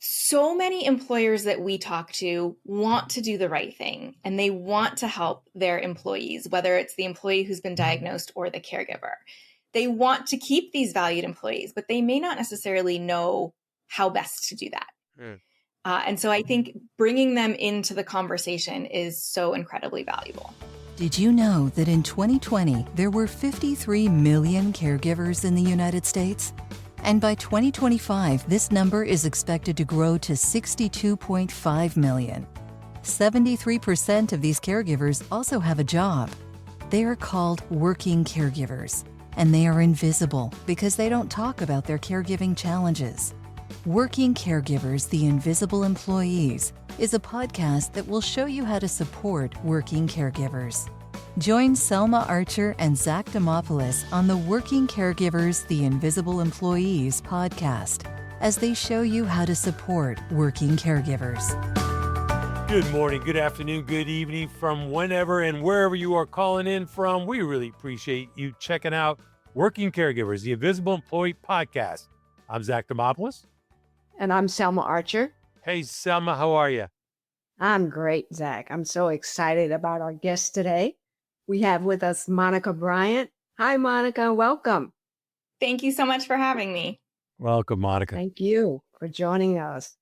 So many employers that we talk to want to do the right thing, and they want to help their employees, whether it's the employee who's been diagnosed or the caregiver. They want to keep these valued employees, but they may not necessarily know how best to do that. And so I think bringing them into the conversation is so incredibly valuable. Did you know that in 2020, there were 53 million caregivers in the United States? And by 2025, this number is expected to grow to 62.5 million. 73% of these caregivers also have a job. They are called working caregivers, and they are invisible because they don't talk about their caregiving challenges. Working Caregivers, the Invisible Employees, is a podcast that will show you how to support working caregivers. Join Selma Archer and Zach Demopoulos on the Working Caregivers, the Invisible Employees podcast as they show you how to support working caregivers. Good morning, good afternoon, good evening from whenever and wherever you are calling in from. We really appreciate you checking out Working Caregivers, the Invisible Employee podcast. I'm Zach Demopoulos. And I'm Selma Archer. Hey, Selma, how are you? I'm great, Zach. I'm so excited about our guest today. We have with us Monica Bryant. Hi, Monica. Welcome. Thank you so much for having me. Welcome, Monica. Thank you for joining us.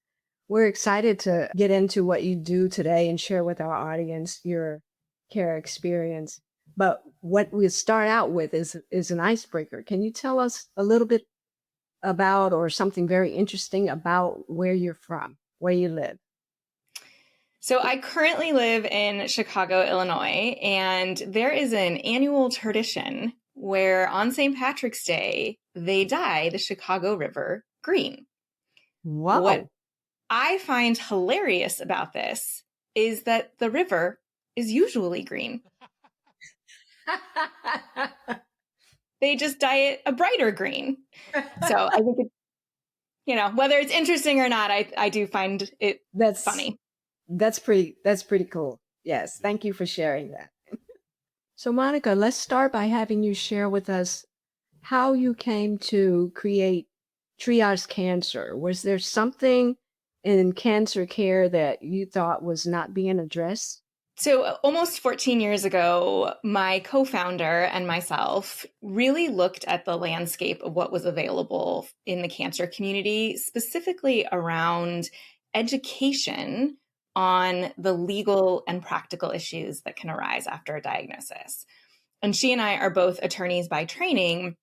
We're excited to get into what you do today and share with our audience your care experience. But what we start out with is an icebreaker. Can you tell us a little bit about or something very interesting about where you're from, where you live? So I currently live in Chicago, Illinois, and there is an annual tradition where on St. Patrick's Day, they dye the Chicago River green. Wow. What I find hilarious about this is that the river is usually green. They just dye it a brighter green. So I think it's, whether it's interesting or not, I do find it funny. That's pretty cool. Yes. Thank you for sharing that. So Monica, let's start by having you share with us how you came to create Triage Cancer. Was there something in cancer care that you thought was not being addressed? So almost 14 years ago, my co-founder and myself really looked at the landscape of what was available in the cancer community, specifically around education on the legal and practical issues that can arise after a diagnosis. And she and I are both attorneys by training,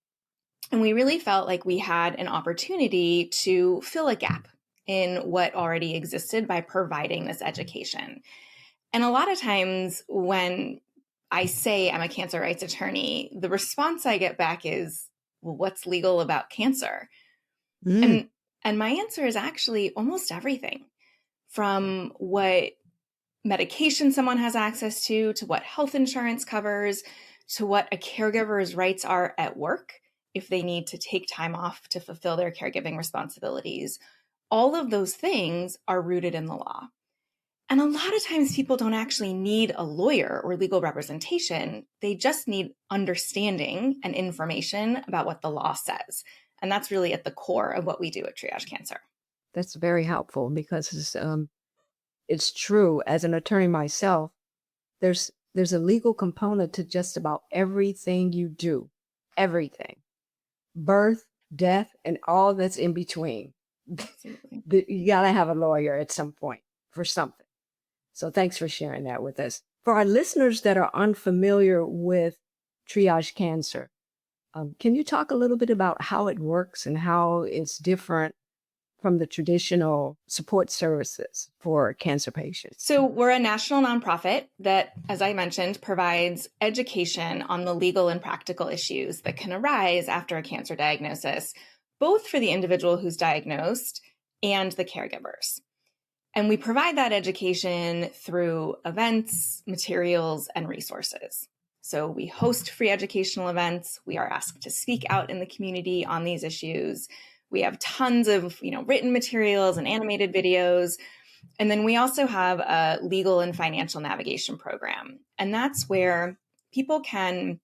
and we really felt like we had an opportunity to fill a gap in what already existed by providing this education. And a lot of times when I say I'm a cancer rights attorney, the response I get back is, well, what's legal about cancer? And my answer is actually almost everything, from what medication someone has access to what health insurance covers, to what a caregiver's rights are at work if they need to take time off to fulfill their caregiving responsibilities. All of those things are rooted in the law. And a lot of times people don't actually need a lawyer or legal representation. They just need understanding and information about what the law says. And that's really at the core of what we do at Triage Cancer. That's very helpful because it's true. As an attorney myself, there's a legal component to just about everything you do, everything, birth, death, and all that's in between. You got to have a lawyer at some point for something. So thanks for sharing that with us. For our listeners that are unfamiliar with Triage Cancer, can you talk a little bit about how it works and how it's different from the traditional support services for cancer patients? So we're a national nonprofit that, as I mentioned, provides education on the legal and practical issues that can arise after a cancer diagnosis, both for the individual who's diagnosed and the caregivers. And we provide that education through events, materials, and resources. So we host free educational events. We are asked to speak out in the community on these issues. We have tons of, written materials and animated videos. And then we also have a legal and financial navigation program. And that's where people can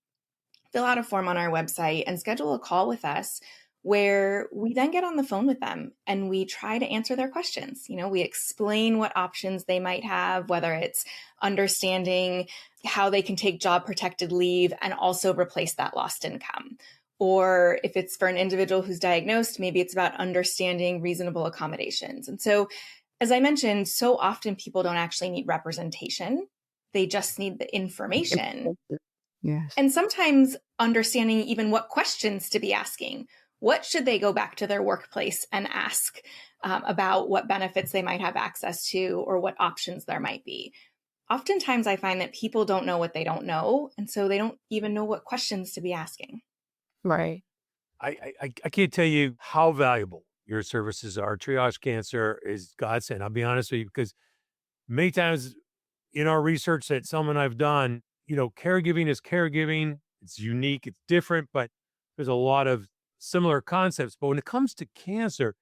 fill out a form on our website and schedule a call with us where we then get on the phone with them and we try to answer their questions. We explain what options they might have, whether it's understanding how they can take job protected leave and also replace that lost income. Or if it's for an individual who's diagnosed, maybe it's about understanding reasonable accommodations. And so, as I mentioned, so often people don't actually need representation. They just need the information. Yes. And sometimes understanding even what questions to be asking. What should they go back to their workplace and ask about what benefits they might have access to or what options there might be? Oftentimes, I find that people don't know what they don't know, and so they don't even know what questions to be asking. Right. I can't tell you how valuable your services are. Triage Cancer is godsend. I'll be honest with you, because many times in our research that Selma and I've done, caregiving is caregiving. It's unique, it's different, but there's a lot of similar concepts. But when it comes to cancer,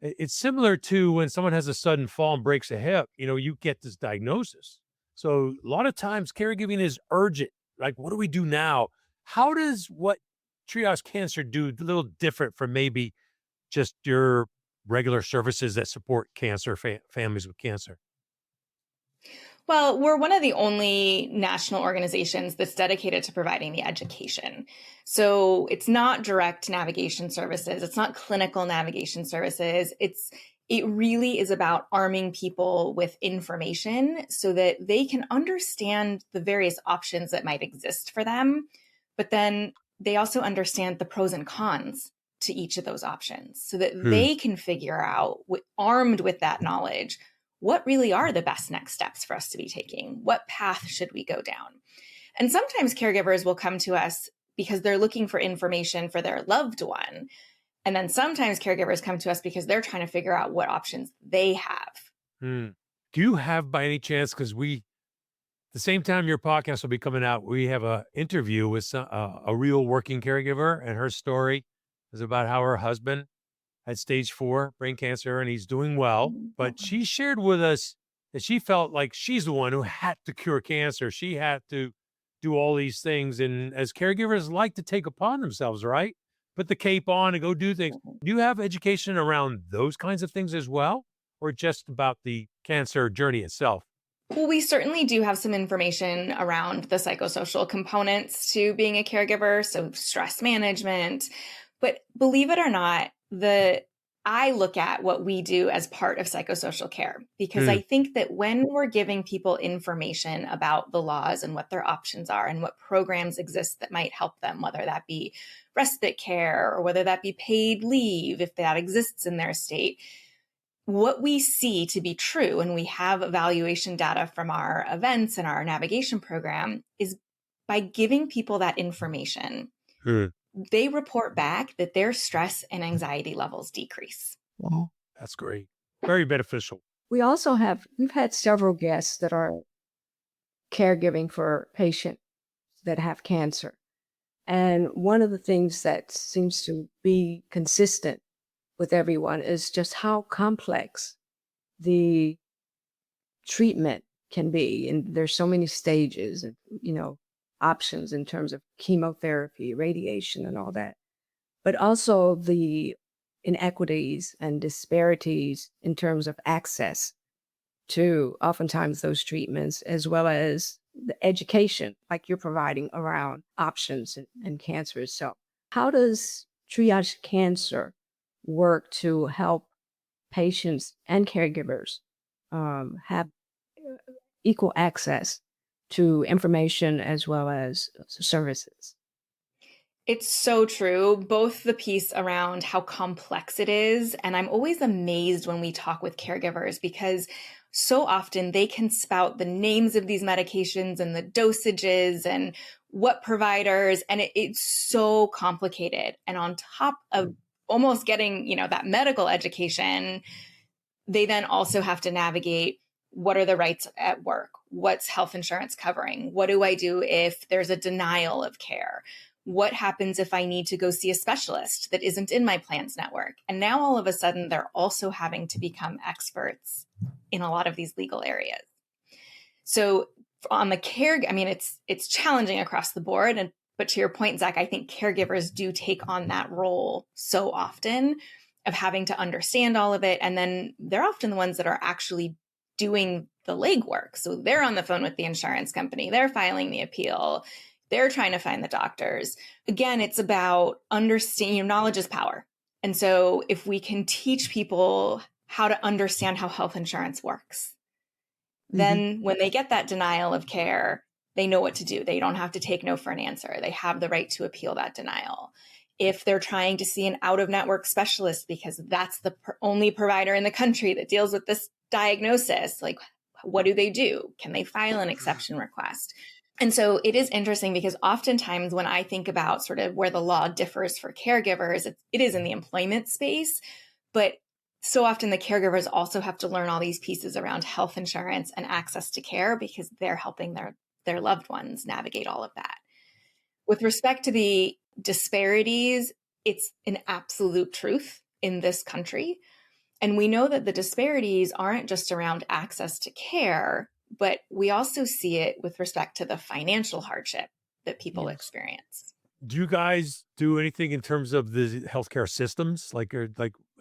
it's similar to when someone has a sudden fall and breaks a hip, you get this diagnosis. So a lot of times caregiving is urgent. Like, what do we do now? How does what Triage Cancer do a little different from maybe just your regular services that support cancer families with cancer? Well, we're one of the only national organizations that's dedicated to providing the education. So it's not direct navigation services. It's not clinical navigation services. It really is about arming people with information so that they can understand the various options that might exist for them. But then they also understand the pros and cons to each of those options so that they can figure out, armed with that knowledge, what really are the best next steps for us to be taking? What path should we go down? And sometimes caregivers will come to us because they're looking for information for their loved one. And then sometimes caregivers come to us because they're trying to figure out what options they have. Do you have, by any chance, because the same time your podcast will be coming out, we have an interview with a real working caregiver, and her story is about how her husband had stage 4 brain cancer and he's doing well. But she shared with us that she felt like she's the one who had to cure cancer. She had to do all these things. And as caregivers like to take upon themselves, right? Put the cape on and go do things. Do you have education around those kinds of things as well? Or just about the cancer journey itself? Well, we certainly do have some information around the psychosocial components to being a caregiver, so stress management. But believe it or not, I look at what we do as part of psychosocial care, because I think that when we're giving people information about the laws and what their options are and what programs exist that might help them, whether that be respite care or whether that be paid leave, if that exists in their state, what we see to be true, and we have evaluation data from our events and our navigation program, is by giving people that information, they report back that their stress and anxiety levels decrease. Wow. That's great. Very beneficial. We've had several guests that are caregiving for patients that have cancer. And one of the things that seems to be consistent with everyone is just how complex the treatment can be. And there's so many stages and, options in terms of chemotherapy, radiation, and all that. But also the inequities and disparities in terms of access to oftentimes those treatments, as well as the education like you're providing around options and cancer itself. How does Triage Cancer work to help patients and caregivers have equal access to information as well as services? It's so true, both the piece around how complex it is, and I'm always amazed when we talk with caregivers because so often they can spout the names of these medications and the dosages and what providers, and it's so complicated. And on top of almost getting, that medical education, they then also have to navigate what are the rights at work? What's health insurance covering? What do I do if there's a denial of care? What happens if I need to go see a specialist that isn't in my plans network? And now all of a sudden, they're also having to become experts in a lot of these legal areas. So on the care, it's challenging across the board, But to your point, Zach, I think caregivers do take on that role so often of having to understand all of it. And then they're often the ones that are actually doing the legwork. So they're on the phone with the insurance company, they're filing the appeal, they're trying to find the doctors. Again, it's about understanding, knowledge is power. And so if we can teach people how to understand how health insurance works, then when they get that denial of care, they know what to do. They don't have to take no for an answer. They have the right to appeal that denial. If they're trying to see an out-of-network specialist because that's the only provider in the country that deals with this diagnosis, like, what do they do? Can they file an exception request? And so it is interesting because oftentimes when I think about sort of where the law differs for caregivers, it is in the employment space, but so often the caregivers also have to learn all these pieces around health insurance and access to care because they're helping their loved ones navigate all of that. With respect to the disparities, it's an absolute truth in this country. And we know that the disparities aren't just around access to care, but we also see it with respect to the financial hardship that people experience. Do you guys do anything in terms of the healthcare systems, like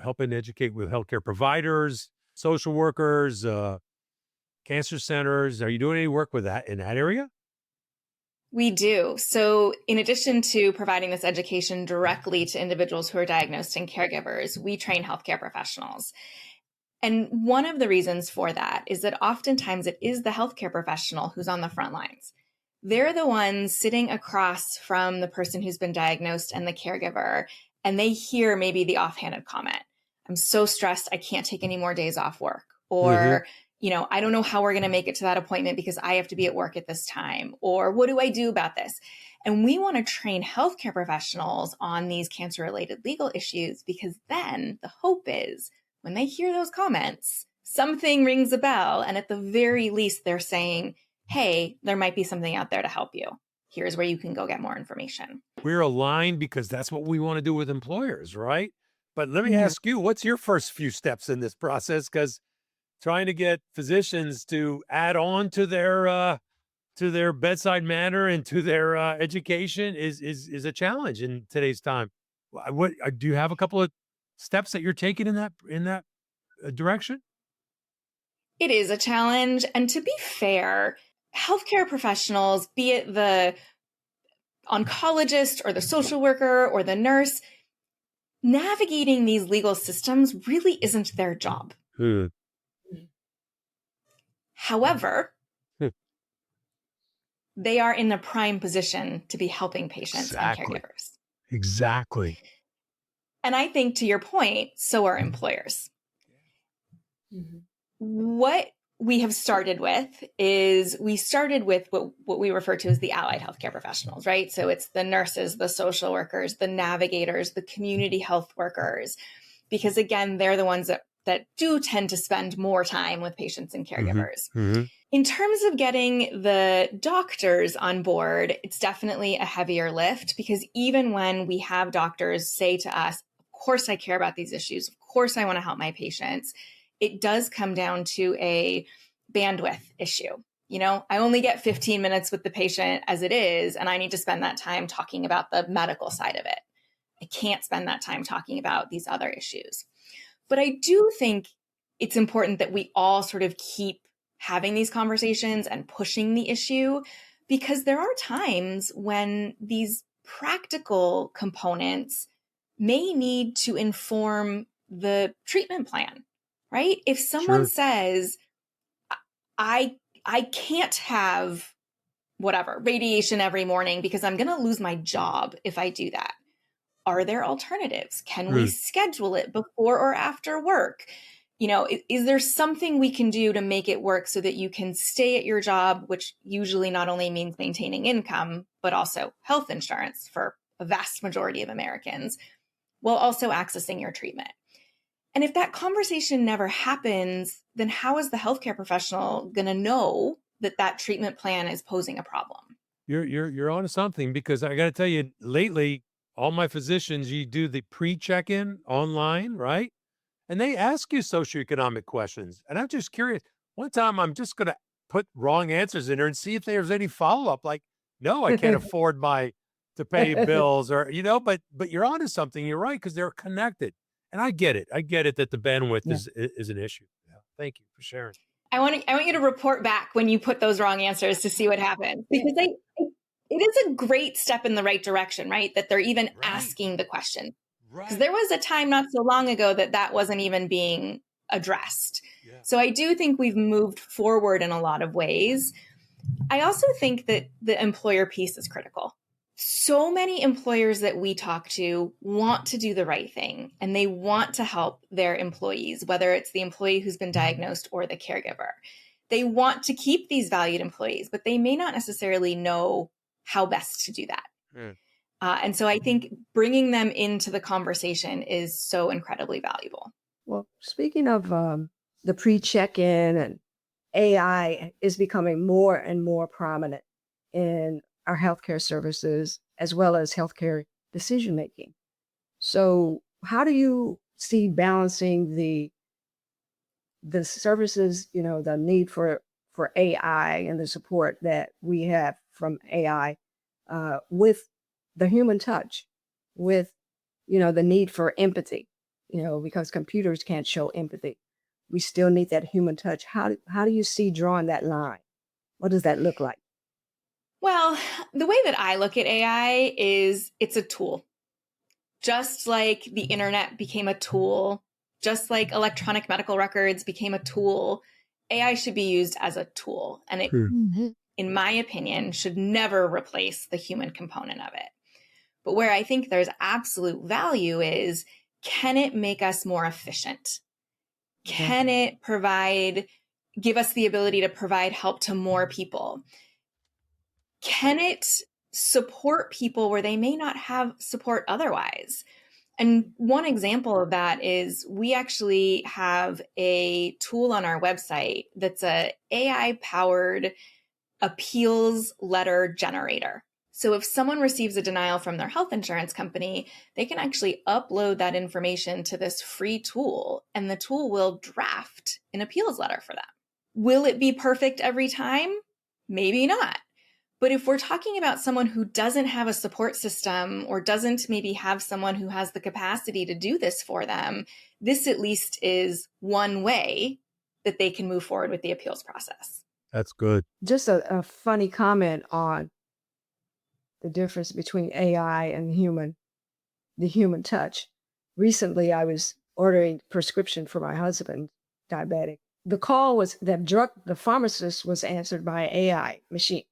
helping educate with healthcare providers, social workers, cancer centers? Are you doing any work with that in that area? We do. So in addition to providing this education directly to individuals who are diagnosed and caregivers, we train healthcare professionals. And one of the reasons for that is that oftentimes it is the healthcare professional who's on the front lines. They're the ones sitting across from the person who's been diagnosed and the caregiver, and they hear maybe the offhanded comment, I'm so stressed, I can't take any more days off work. Or, I don't know how we're going to make it to that appointment because I have to be at work at this time. Or what do I do about this? And we want to train healthcare professionals on these cancer-related legal issues because then the hope is when they hear those comments, something rings a bell. And at the very least, they're saying, hey, there might be something out there to help you. Here's where you can go get more information. We're aligned because that's what we want to do with employers, right? But let me ask you, what's your first few steps in this process? Because trying to get physicians to add on to their bedside manner and to their education is a challenge in today's time. What do you have a couple of steps that you're taking in that direction? It is a challenge. And to be fair, healthcare professionals, be it the oncologist or the social worker or the nurse, navigating these legal systems really isn't their job. However, they are in a prime position to be helping patients and caregivers. Exactly. And I think to your point, so are employers. What we have started with is what we refer to as the allied healthcare professionals, right? So it's the nurses, the social workers, the navigators, the community health workers, because again, they're the ones that do tend to spend more time with patients and caregivers. In terms of getting the doctors on board, it's definitely a heavier lift because even when we have doctors say to us, of course I care about these issues, of course I want to help my patients, it does come down to a bandwidth issue. I only get 15 minutes with the patient as it is, and I need to spend that time talking about the medical side of it. I can't spend that time talking about these other issues. But I do think it's important that we all sort of keep having these conversations and pushing the issue because there are times when these practical components may need to inform the treatment plan, right? If someone says, I can't have whatever, radiation every morning because I'm going to lose my job if I do that. Are there alternatives? Can we schedule it before or after work? Is there something we can do to make it work so that you can stay at your job, which usually not only means maintaining income, but also health insurance for a vast majority of Americans, while also accessing your treatment? And if that conversation never happens, then how is the healthcare professional going to know that treatment plan is posing a problem? You're onto something because I got to tell you, lately, all my physicians, you do the pre-check-in online, right? And they ask you socioeconomic questions. And I'm just curious. One time, I'm just going to put wrong answers in there and see if there's any follow-up. Like, no, I can't afford to to pay bills or, but you're onto something. You're right, because they're connected. And I get it. I get it that the bandwidth is an issue. Yeah. Thank you for sharing. I want you to report back when you put those wrong answers to see what happens, because it is a great step in the right direction, right? That they're even asking the question. Because there was a time not so long ago that wasn't even being addressed. Yeah. So I do think we've moved forward in a lot of ways. I also think that the employer piece is critical. So many employers that we talk to want to do the right thing, and they want to help their employees, whether it's the employee who's been diagnosed or the caregiver. They want to keep these valued employees, but they may not necessarily know how best to do that. Mm. And so I think bringing them into the conversation is so incredibly valuable. Well, speaking of the pre-check-in, and AI is becoming more and more prominent in our healthcare services as well as healthcare decision-making. So how do you see balancing the services, the need for AI and the support that we have from AI with the human touch, with, the need for empathy, because computers can't show empathy. We still need that human touch. How do you see drawing that line? What does that look like? Well, the way that I look at AI is it's a tool. Just like the internet became a tool, just like electronic medical records became a tool, AI should be used as a tool. And it, in my opinion, should never replace the human component of it. But where I think there's absolute value is, can it make us more efficient? Can it give us the ability to provide help to more people? Can it support people where they may not have support otherwise? And one example of that is we actually have a tool on our website that's a AI-powered appeals letter generator. So if someone receives a denial from their health insurance company, they can actually upload that information to this free tool, and the tool will draft an appeals letter for them. Will it be perfect every time? Maybe not. But if we're talking about someone who doesn't have a support system or doesn't maybe have someone who has the capacity to do this for them, this at least is one way that they can move forward with the appeals process. That's good. Just a funny comment on the difference between AI and the human touch. Recently, I was ordering prescription for my husband, diabetic. The call was the pharmacist was answered by an AI machine,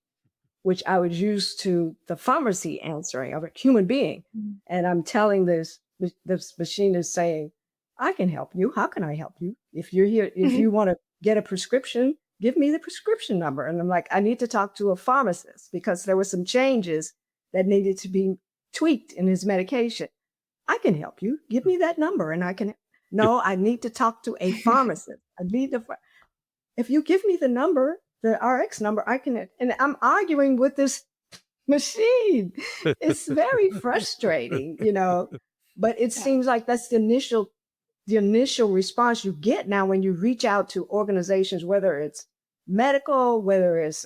which I was used to the pharmacy answering of a human being. Mm-hmm. And I'm telling this machine is saying, I can help you. How can I help you? If you're here, if you want to get a prescription, give me the prescription number. And I'm like, I need to talk to a pharmacist because there were some changes that needed to be tweaked in his medication. I can help you. Give me that number and I can. No, I need to talk to a pharmacist. If you give me the number, the RX number, I can, and I'm arguing with this machine. It's very frustrating, but it seems like that's the initial response you get now when you reach out to organizations, whether it's medical, whether it's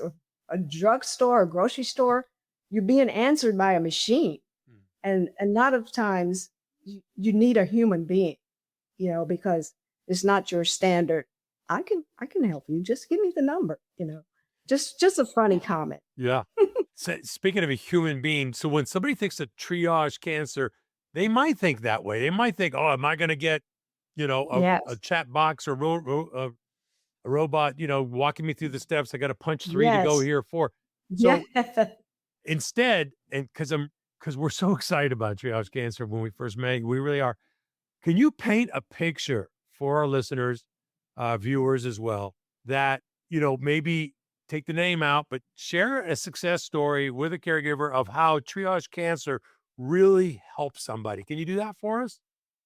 a drugstore, a grocery store, you're being answered by a machine. And a lot of times you need a human being, because it's not your standard. I can help you. Just give me the number, just a funny comment. Yeah. So, speaking of a human being, so when somebody thinks of triage cancer, they might think that way. They might think, oh, am I going to get, a chat box or a robot, walking me through the steps? I got to punch 3 to go here 4. So instead, and because we're so excited about triage cancer when we first met, we really are. Can you paint a picture for our listeners, viewers as well, that, maybe take the name out, but share a success story with a caregiver of how triage cancer really helps somebody? Can you do that for us?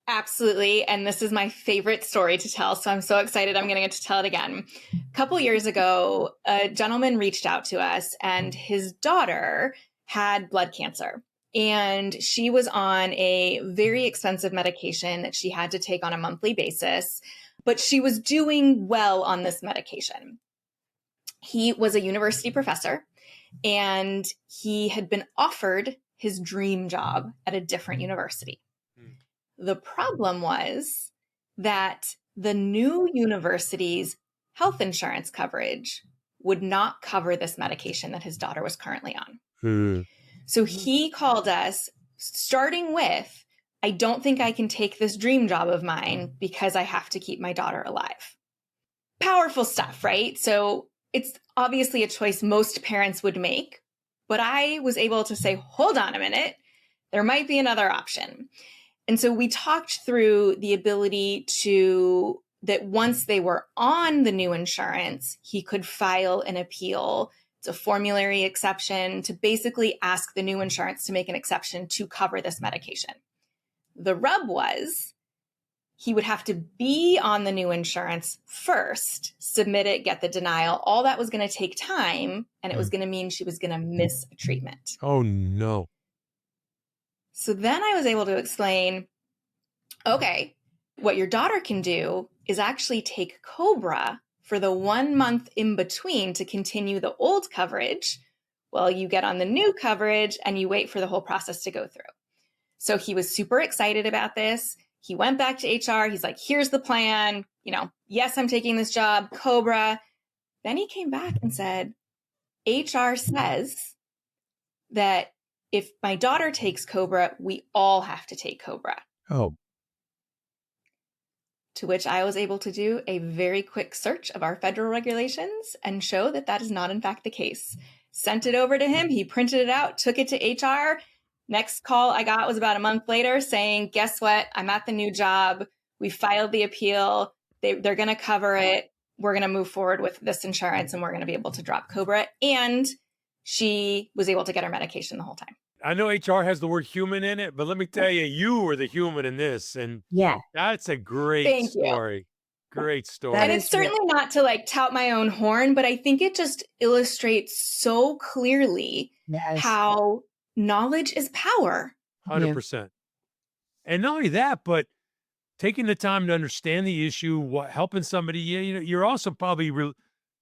Absolutely. And this is my favorite story to tell. So I'm so excited I'm going to get to tell it again. A couple years ago, a gentleman reached out to us and his daughter had blood cancer. And she was on a very expensive medication that she had to take on a monthly basis, but she was doing well on this medication. He was a university professor and he had been offered his dream job at a different university. The problem was that the new university's health insurance coverage would not cover this medication that his daughter was currently on. So he called us starting with, I don't think I can take this dream job of mine because I have to keep my daughter alive. Powerful stuff, right? So it's obviously a choice most parents would make, but I was able to say, hold on a minute, there might be another option. And so we talked through the ability to, that once they were on the new insurance, he could file an appeal. It's a formulary exception to basically ask the new insurance to make an exception to cover this medication. The rub was he would have to be on the new insurance first, submit it, get the denial. All that was going to take time, and it was going to mean she was going to miss a treatment. Oh, no. So then I was able to explain, okay, what your daughter can do is actually take COBRA for the 1 month in between to continue the old coverage while you get on the new coverage and you wait for the whole process to go through. So he was super excited about this. He went back to HR. He's like, here's the plan. Yes, I'm taking this job, COBRA. Then he came back and said, HR says that if my daughter takes COBRA, we all have to take COBRA. Oh. To which I was able to do a very quick search of our federal regulations and show that that is not in fact the case. Sent it over to him. He printed it out, took it to HR. Next call I got was about a month later saying, guess what? I'm at the new job. We filed the appeal. They're going to cover it. We're going to move forward with this insurance and we're going to be able to drop COBRA. And she was able to get her medication the whole time. I know HR has the word human in it, but let me tell you, you were the human in this. And Yeah, that's a great story. Great story. And it's certainly not to tout my own horn, but I think it just illustrates so clearly how knowledge is power. 100%. And not only that, but taking the time to understand the issue, helping somebody, you're also probably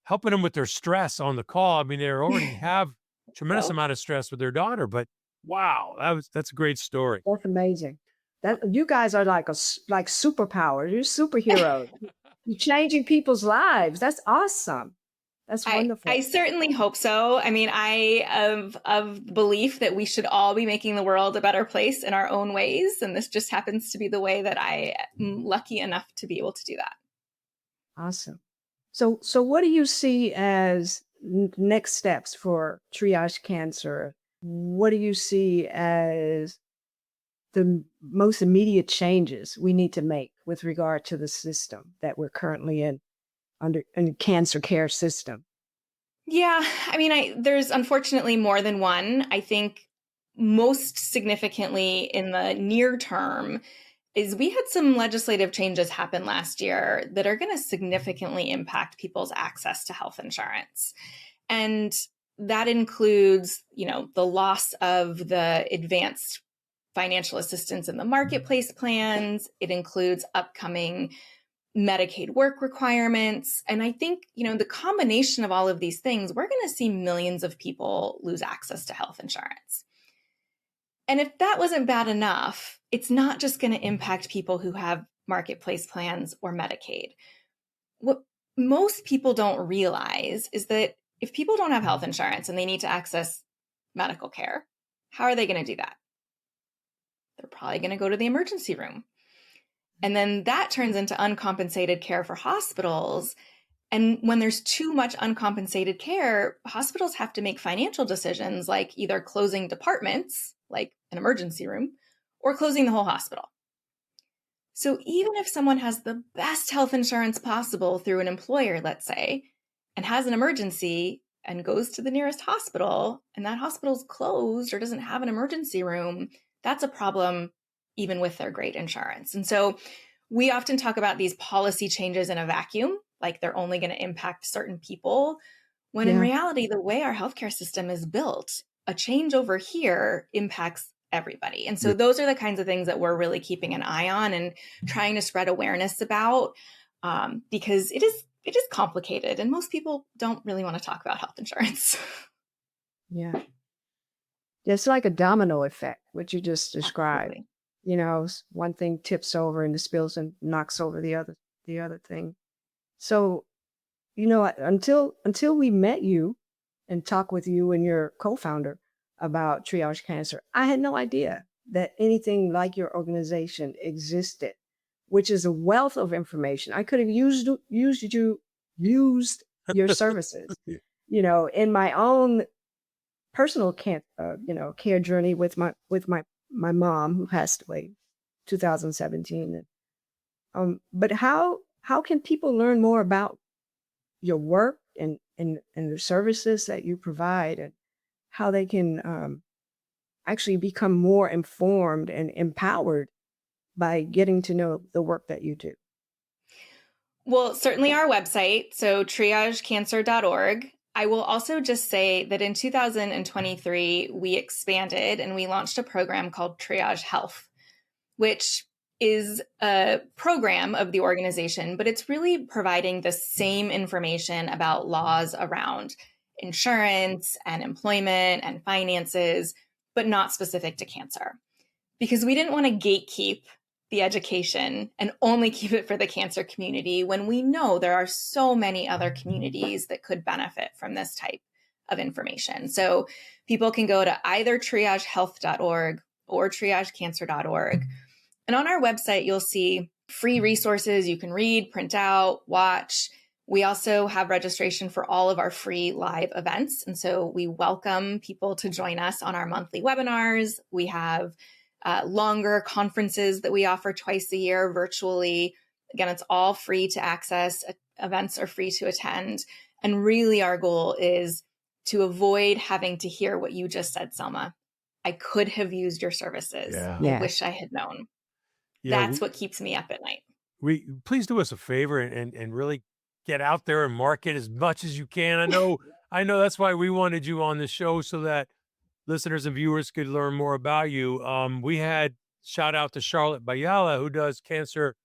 helping them with their stress on the call. I mean, they already have tremendous amount of stress with their daughter, but wow, that's a great story. That's amazing. That you guys are like superpowers. You're superheroes. You're changing people's lives. That's awesome. That's wonderful. I certainly hope so. I mean, I am of belief that we should all be making the world a better place in our own ways. And this just happens to be the way that I am lucky enough to be able to do that. Awesome. So what do you see as next steps for Triage Cancer? What do you see as the most immediate changes we need to make with regard to the system that we're currently in the cancer care system? Yeah, I mean, there's unfortunately more than one. I think most significantly in the near term is we had some legislative changes happen last year that are going to significantly impact people's access to health insurance. And that includes, the loss of the advanced financial assistance in the marketplace plans. It includes upcoming Medicaid work requirements. And I think, the combination of all of these things, we're going to see millions of people lose access to health insurance. And if that wasn't bad enough, it's not just going to impact people who have marketplace plans or Medicaid. What most people don't realize is that if people don't have health insurance and they need to access medical care, how are they going to do that? They're probably going to go to the emergency room. And then that turns into uncompensated care for hospitals. And when there's too much uncompensated care, hospitals have to make financial decisions like either closing departments, like an emergency room, or closing the whole hospital. So even if someone has the best health insurance possible through an employer, let's say, and has an emergency and goes to the nearest hospital, and that hospital's closed or doesn't have an emergency room, that's a problem even with their great insurance. And so we often talk about these policy changes in a vacuum, like they're only going to impact certain people, when in reality, the way our healthcare system is built, a change over here impacts everybody. And so those are the kinds of things that we're really keeping an eye on and trying to spread awareness about, because it is complicated and most people don't really want to talk about health insurance. Yeah. It's like a domino effect, what you just described. Absolutely. One thing tips over and the spills and knocks over the other thing. So, until we met you and talked with you and your co-founder about Triage Cancer, I had no idea that anything like your organization existed, which is a wealth of information. I could have used your services, in my own personal care journey with my mom who passed away 2017. But how can people learn more about your work and the services that you provide, and how they can actually become more informed and empowered by getting to know the work that you do? Well, certainly our website, so triagecancer.org. I will also just say that in 2023, we expanded and we launched a program called Triage Health, which is a program of the organization, but it's really providing the same information about laws around insurance and employment and finances, but not specific to cancer. Because we didn't want to gatekeep the education and only keep it for the cancer community when we know there are so many other communities that could benefit from this type of information. So people can go to either triagehealth.org or triagecancer.org. And on our website, you'll see free resources you can read, print out, watch. We also have registration for all of our free live events. And so we welcome people to join us on our monthly webinars. We have longer conferences that we offer twice a year virtually. Again, it's all free to access. Events are free to attend. And really our goal is to avoid having to hear what you just said, Selma. I could have used your services. Yeah. I wish I had known. That's what keeps me up at night. Please do us a favor and really get out there and market as much as you can. I know that's why we wanted you on the show, so that listeners and viewers could learn more about you. We had shout out to Charlotte Bayala, who does Cancer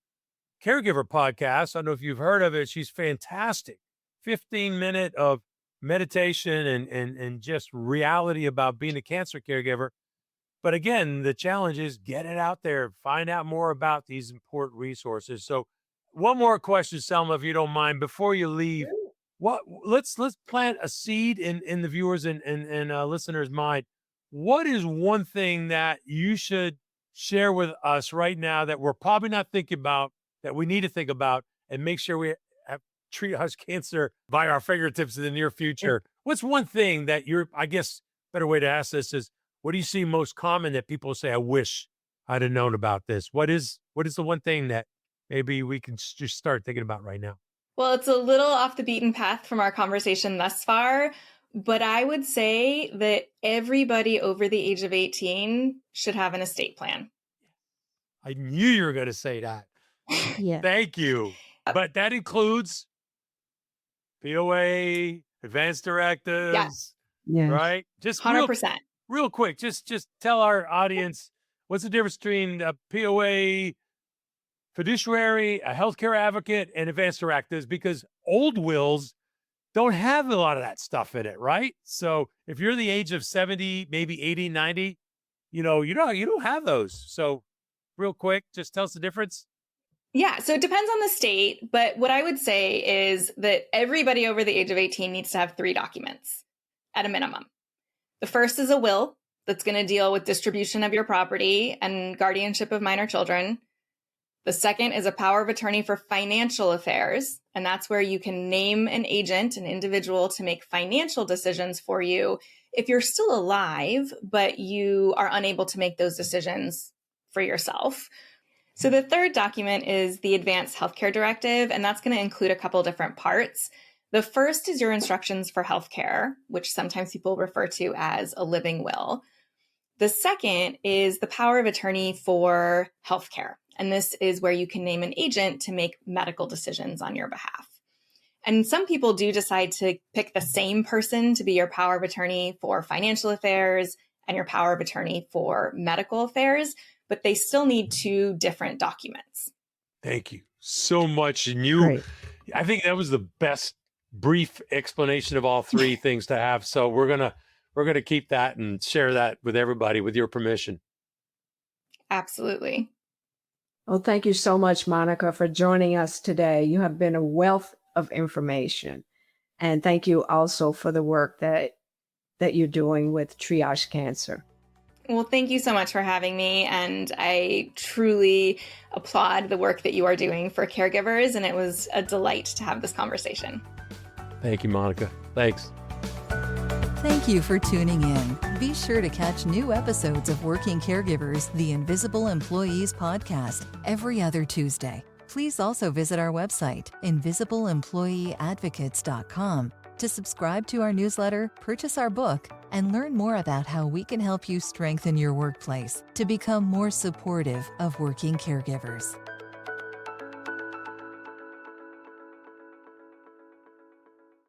Caregiver podcast. I don't know if you've heard of it. She's fantastic. 15-minute of meditation and just reality about being a cancer caregiver. But again, the challenge is get it out there, find out more about these important resources. So one more question, Selma, if you don't mind, before you leave. Let's plant a seed in the viewers and listeners' mind. What is one thing that you should share with us right now that we're probably not thinking about, that we need to think about, and make sure we have Triage Cancer by our fingertips in the near future? What's one thing that I guess better way to ask this is, what do you see most common that people say, I wish I'd have known about this? What is the one thing that maybe we can just start thinking about right now? Well, it's a little off the beaten path from our conversation thus far, but I would say that everybody over the age of 18 should have an estate plan. I knew you were going to say that. Yeah. Thank you. But that includes POA, advanced directives, right? Just 100%. Real quick, just tell our audience, what's the difference between a POA, fiduciary, a healthcare advocate, and advanced directives? Because old wills don't have a lot of that stuff in it, right? So if you're the age of 70, maybe 80, 90, you don't have those. So real quick, just tell us the difference. Yeah, so it depends on the state, but what I would say is that everybody over the age of 18 needs to have 3 documents at a minimum. The first is a will that's going to deal with distribution of your property and guardianship of minor children. The second is a power of attorney for financial affairs, and that's where you can name an agent, an individual, to make financial decisions for you if you're still alive, but you are unable to make those decisions for yourself. So the third document is the Advanced Healthcare Directive, and that's going to include a couple different parts. The first is your instructions for healthcare, which sometimes people refer to as a living will. The second is the power of attorney for healthcare. And this is where you can name an agent to make medical decisions on your behalf. And some people do decide to pick the same person to be your power of attorney for financial affairs and your power of attorney for medical affairs, but they still need 2 different documents. Thank you so much. And Great. I think that was the best brief explanation of all 3 things to have. So we're gonna we're going to keep that and share that with everybody with your permission. Absolutely. Well, thank you so much, Monica, for joining us today. You have been a wealth of information. And thank you also for the work that you're doing with Triage Cancer. Well, thank you so much for having me. And I truly applaud the work that you are doing for caregivers. And it was a delight to have this conversation. Thank you, Monica. Thanks. Thank you for tuning in. Be sure to catch new episodes of Working Caregivers, the Invisible Employees podcast, every other Tuesday. Please also visit our website, invisibleemployeeadvocates.com, to subscribe to our newsletter, purchase our book, and learn more about how we can help you strengthen your workplace to become more supportive of working caregivers.